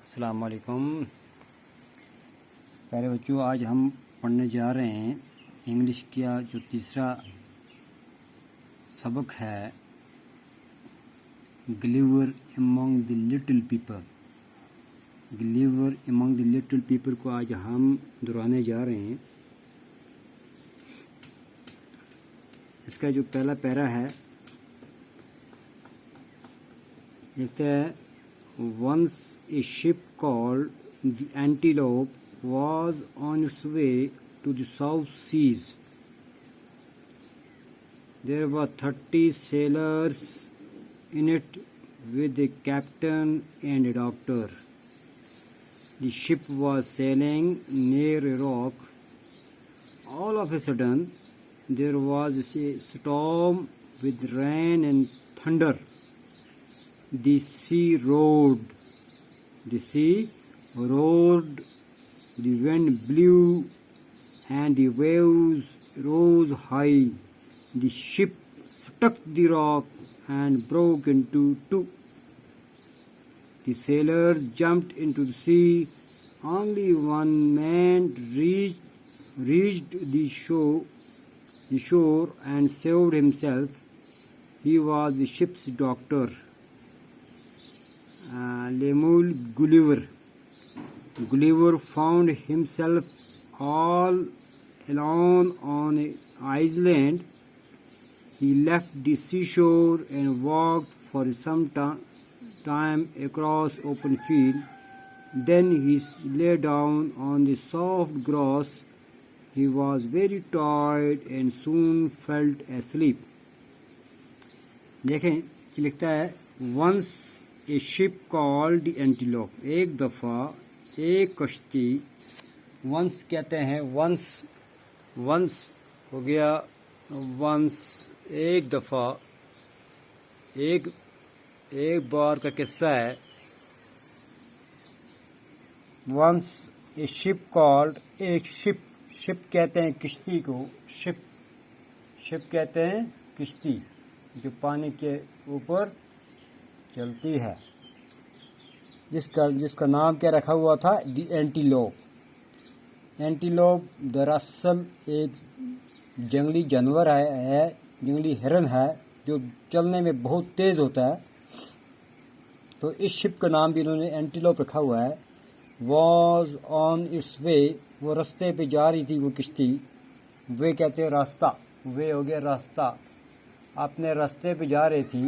السلام علیکم پیارے بچوں، آج ہم پڑھنے جا رہے ہیں انگلش کا جو تیسرا سبق ہے گلیور امونگ دی لٹل پیپل۔ گلیور امونگ دی لٹل پیپل کو آج ہم دہرانے جا رہے ہیں۔ اس کا جو پہلا پیرا ہے لکھتا ہے Once a ship called the Antelope was on its way to the South Seas. There were 30 sailors in it with a captain and a doctor. The ship was sailing near a rock. All of a sudden, there was a storm with rain and thunder. The sea roared, the wind blew, and the waves rose high. The ship struck the rock and broke into two. The sailors jumped into the sea. Only one man reached the shore and saved himself. He was the ship's doctor, Lemuel Gulliver. Gulliver found himself all alone on an island. He left the seashore and walked for some time across open field. Then he lay down on the soft grass. He was very tired and soon fell asleep. دیکھیں کہ لکھتا ہے once a ship called the Antelope. ایک دفعہ ایک کشتی، once کہتے ہیں once ہو گیا once ایک دفعہ، ایک بار کا قصہ ہے۔ once a ship called، ایک شپ کہتے ہیں کشتی کو، شپ کہتے ہیں کشتی جو پانی کے اوپر چلتی ہے، جس کا نام کیا رکھا ہوا تھا؟ دی اینٹیلوپ۔ اینٹیلوپ دراصل ایک جنگلی جانور ہے، جنگلی ہرن ہے جو چلنے میں بہت تیز ہوتا ہے، تو اس شپ کا نام بھی انہوں نے اینٹیلوپ رکھا ہوا ہے۔ واز آن اٹس وے، وہ رستے پہ جا رہی تھی وہ کشتی۔ وے کہتے ہیں راستہ، وے ہو گیا راستہ، اپنے راستے پہ جا رہی تھی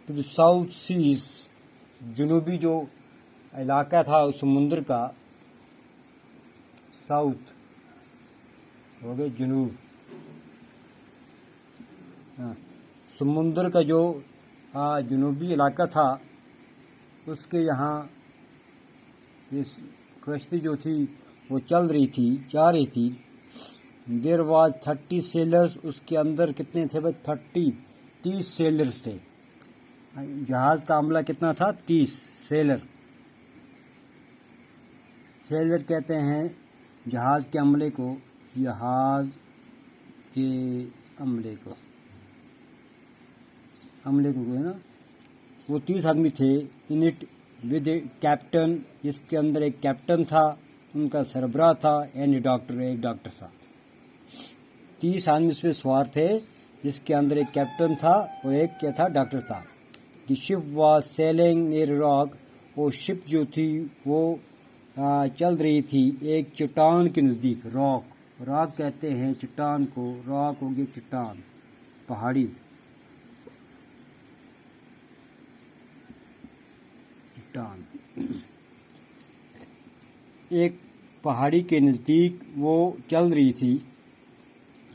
ٹو دی ساؤتھ سیز، جنوبی جو علاقہ تھا اس سمندر کا، ساؤتھ ہو گئے جنوب، سمندر کا جو جنوبی علاقہ تھا اس کے یہاں یہ کشتی جو تھی وہ جا رہی تھی۔ دیر واز 30 سیلرز، اس کے اندر کتنے تھے بھائی؟ 30 سیلرز تھے۔ جہاز کا عملہ کتنا تھا؟ 30 سیلر کہتے ہیں جہاز کے عملے کو، ہے نا، وہ 30 آدمی تھے۔ In it with a captain, جس کے اندر ایک کیپٹن تھا، ان کا سربراہ تھا، اینڈ ایک ڈاکٹر تھا۔ 30 آدمی اس پہ سوار تھے، جس کے اندر ایک کیپٹن تھا اور ایک کیا تھا؟ ڈاکٹر تھا۔ دی شپ واز سیلنگ نیئر راک، وہ شپ جو تھی وہ چل رہی تھی ایک چٹان کے نزدیک۔ راک کہتے ہیں چٹان کو، راک ہو گیا چٹان، پہاڑی، چٹان، ایک پہاڑی کے نزدیک وہ چل رہی تھی۔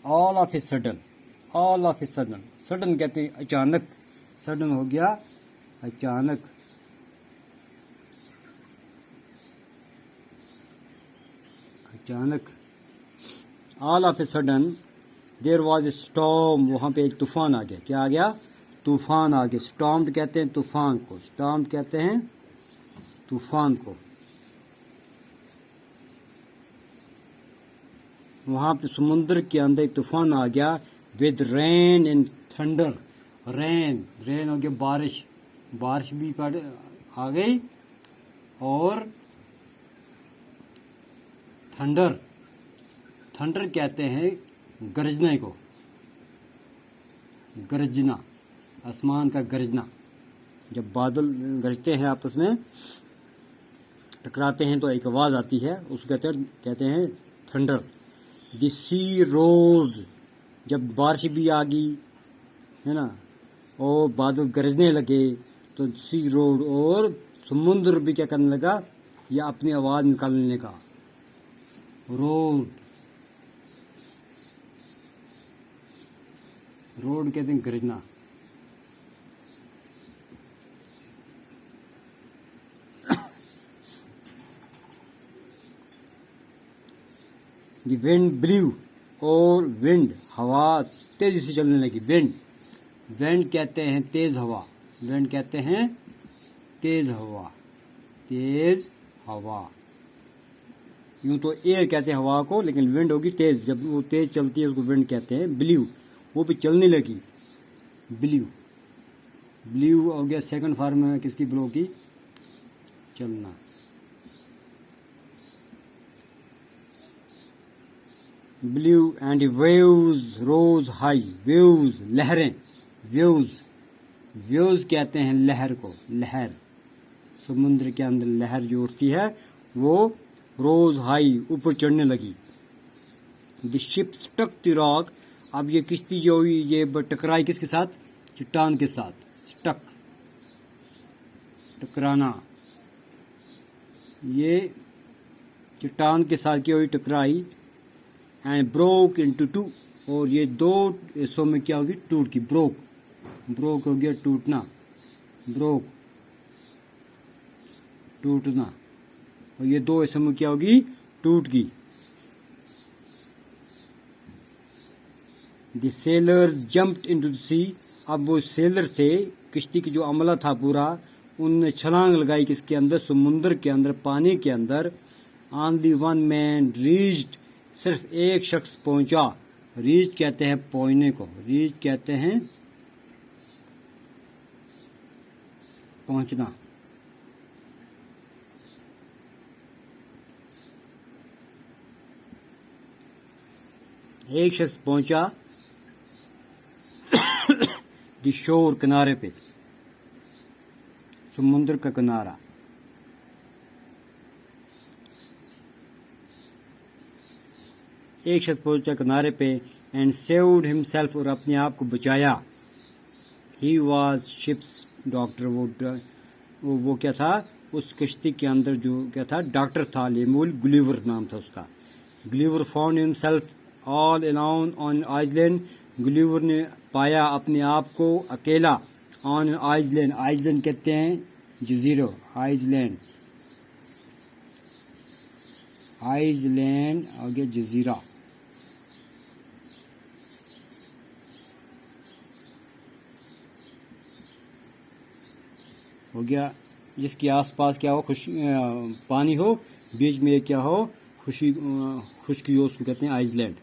all of a sudden، sudden کہتے ہیں اچانک، سڈن ہو گیا اچانک، all of a sudden there was a storm، وہاں پہ ایک طوفان آ گیا۔ کیا آ گیا؟ طوفان آ گیا۔ storm کہتے ہیں طوفان کو، وہاں پہ سمندر کے اندر ایک طوفان آ گیا۔ with rain and thunder، رین ہو گیا بارش، بارش بھی آ گئی اور تھنڈر کہتے ہیں گرجنے کو، گرجنا، آسمان کا گرجنا، جب بادل گرجتے ہیں آپس میں ٹکراتے ہیں تو ایک آواز آتی ہے، اس کو کہتے ہیں تھنڈر۔ دی سی روڈ، جب بارش بھی آ گئی ہے نا اور بادل گرجنے لگے تو سی روڈ، اور سمندر بھی کیا کرنے لگا، یا اپنی آواز نکالنے کا، روڈ کہتے ہیں گرجنا۔ دی ونڈ بلیو، اور ونڈ ہوا تیزی سے چلنے لگی، ونڈ کہتے ہیں تیز ہوا، ونڈ کہتے ہیں تیز ہوا، تیز ہوا، یوں تو ایئر کہتے ہیں ہوا کو، لیکن ونڈ ہوگی تیز، جب وہ تیز چلتی ہے اس کو ونڈ کہتے ہیں۔ بلیو، وہ بھی چلنے لگی، بلیو ہو گیا سیکنڈ فارم ہے کس کی، بلو کی، چلنا۔ Blue and waves rose high, waves لہریں، ویوز کہتے ہیں لہر کو، لہر، سمندر کے اندر لہر جو اٹھتی ہے وہ روز ہائی، اوپر چڑھنے لگی۔ دی شپ سٹک دی راک، اب یہ کشتی جو ہوئی یہ ٹکرائی کس کے ساتھ، چٹان کے ساتھ، سٹک، ٹکرانا، یہ چٹان کے ساتھ کیا ہوئی، ٹکرائی، اینڈ بروک انٹو ٹو، اور یہ دو حصوں میں کیا ہوگی، ٹوٹ کی، بروک ہو گیا ٹوٹنا، بروک، ٹوٹنا، اور یہ دو حصوں میں کیا ہوگی، ٹوٹ گئی۔ دی سیلرز جمپڈ انٹو دی سی، اب وہ سیلر تھے، کشتی کی جو عملہ تھا پورا، ان نے چھلانگ لگائی کس کے اندر، سمندر کے اندر، پانی کے اندر۔ only one man reached، صرف ایک شخص پہنچا، ریچ کہتے ہیں پہنچنے کو، ریچ کہتے ہیں پہنچنا۔ ایک شخص پہنچا دی شور، کنارے پہ، سمندر کا کنارہ۔ ایک شخص پہنچا کنارے پہ، اینڈ سیوڈ ہمسیلف، اور اپنے آپ کو بچایا۔ ہی واز شپس ڈاکٹر، وہ کیا تھا اس کشتی کے اندر، جو کیا تھا، ڈاکٹر تھا، لیمول گلیور نام تھا اس کا۔ گلیور فاؤنڈ ہمسیلف آل الون آن آئلینڈ، گلیور نے پایا اپنے آپ کو اکیلا، آن آئلینڈ، آئلینڈ کہتے ہیں جزیروں، آئلینڈ، آئلینڈ آگے جزیرہ۔ ہو گیا جس کے آس پاس کیا ہو، پانی ہو، بیچ میں کیا ہو، خشکی ہو، اس کو کہتے ہیں آئس لینڈ۔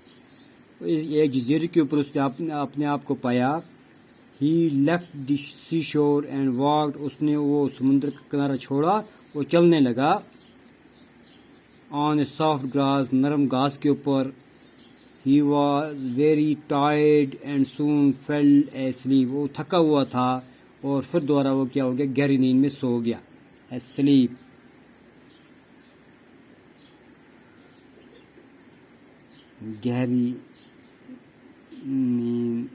ایک جزیرے کے اوپر اس نے اپنے آپ کو پایا۔ ہی لیفٹ دی سی شور اینڈ واکڈ، اس نے وہ سمندر کا کنارہ چھوڑا اور چلنے لگا۔ آن اے سافٹ گراس، نرم گھاس کے اوپر۔ He was very tired and soon fell asleep، وہ تھکا ہوا تھا اور پھر دوبارہ وہ کیا ہو گیا، گہری نیند میں سو گیا، asleep۔ گہری نیند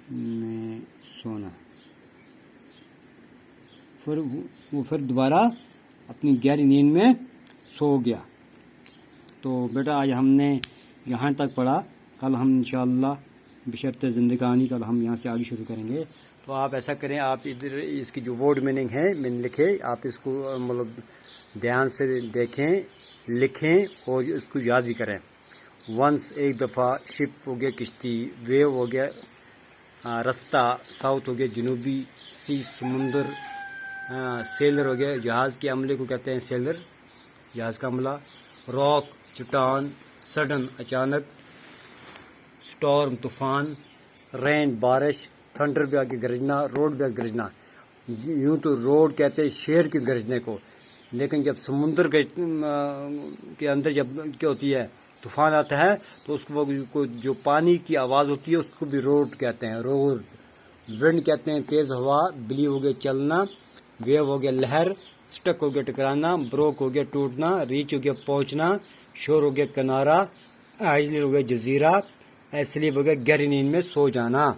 میں سونا، پھر دوبارہ اپنی گہری نیند میں سو گیا۔ تو بیٹا آج ہم نے یہاں تک پڑھا، کل ہم انشاءاللہ بشرط زندگانی کل ہم یہاں سے آگے شروع کریں گے۔ تو آپ ایسا کریں، آپ ادھر اس کی جو ورڈ میننگ ہے میں نے لکھے، آپ اس کو مطلب دھیان سے دیکھیں، لکھیں اور اس کو یاد بھی کریں۔ ونس، ایک دفعہ، شپ ہو گیا کشتی، ویو ہو گیا رستہ، ساؤتھ ہو گیا جنوبی، سی سمندر، سیلر ہو گیا جہاز کے عملے کو کہتے ہیں سیلر، جہاز کا عملہ، راک چٹان، سڈن اچانک، سٹارم طوفان، رین بارش، تھنڈر بھی آگے گرجنا، روڈ بھی آگے گرجنا. یوں تو روڈ کہتے ہیں شیر کے گرجنے کو، لیکن جب سمندر کے اندر جب کیا ہوتی ہے طوفان آتا ہے تو اس کو جو پانی کی آواز ہوتی ہے اس کو بھی روڈ کہتے ہیں. روڈ. ونڈ کہتے ہیں تیز ہوا، بلی ہو گیا چلنا، ویو ہو گیا لہر، سٹک ہو گیا ٹکرانا، بروک ہو گیا ٹوٹنا، ریچ ہو گیا پہنچنا، شور ہو گیا کنارہ، آئزل ہو گیا جزیرہ، ایسلیپ ہو گیا گہری نیند میں سو جانا.